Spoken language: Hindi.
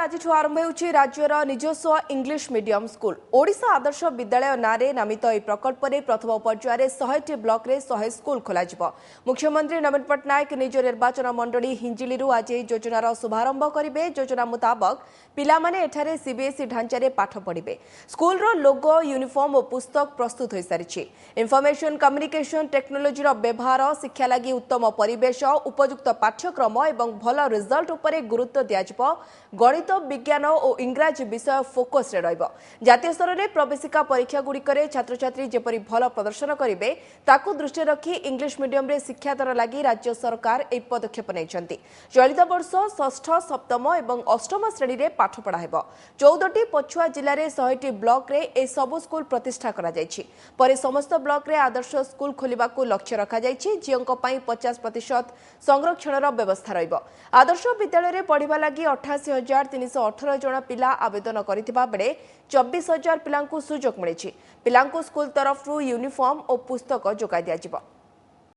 आज आरंभ होउछि राज्यर निजस्व English medium school Odisha Adarsh Vidyalaya नारे नामित यह प्रकल्प में प्रथम पर्यायर 100 ब्लॉक रे 100 स्कूल खोल मुख्यमंत्री नवीन पट्टनायक निज निर्वाचन मंडली हिंजिली आज योजनार शुभारंभ करेंगे। योजना मुताबक पिलामाने एठारे सीबीएसई ढांचारे पाठ पढ़िबे। स्कूल रो लोगो यूनिफॉर्म और पुस्तक प्रस्तुत हो सारी। इनफॉरमेशन कम्युनिकेशन टेक्नोलोजी व्यवहार शिक्षा लगी उत्तम परिवेश उपयुक्त पाठ्यक्रम और भल रिजल्ट उपरे गुरुत्व दिया। गणित विज्ञान और इंग्राजी विषय फोकस रे रहिबो। जातीय स्तर में प्रवेशिका परीक्षा गुड़िकरे छात्र छात्री जेपरी भल प्रदर्शन करेंगे ताकू दृष्टि रखी इंग्लिश मीडियम रे शिक्षादर लगी राज्य सरकार एक पदक्षेप नहीं। चलित वर्ष षष्ठ सप्तम और अष्टम श्रेणी में पाठ पढ़ा हेबो। 14टी पछुआ जिले में 100टी ब्लॉक रे ए सबु स्कूल प्रतिष्ठा करा जायछि। परे समस्त ब्लॉक रे आदर्श स्कूल खोलिबा को लक्ष्य रखा जायछि। जियोंक पई 50% संरक्षणर व्यवस्था रहिबो। आदर्श विद्यालय रे पढ़िबा लगी 88,318 जन पिला आवेदन करथिबा बेले 24,000 पिलांकु सुजोग मिलिछि। पिलांकु स्कूल तरफ यूनिफॉर्म और पुस्तक जोगाई दिया जिवो।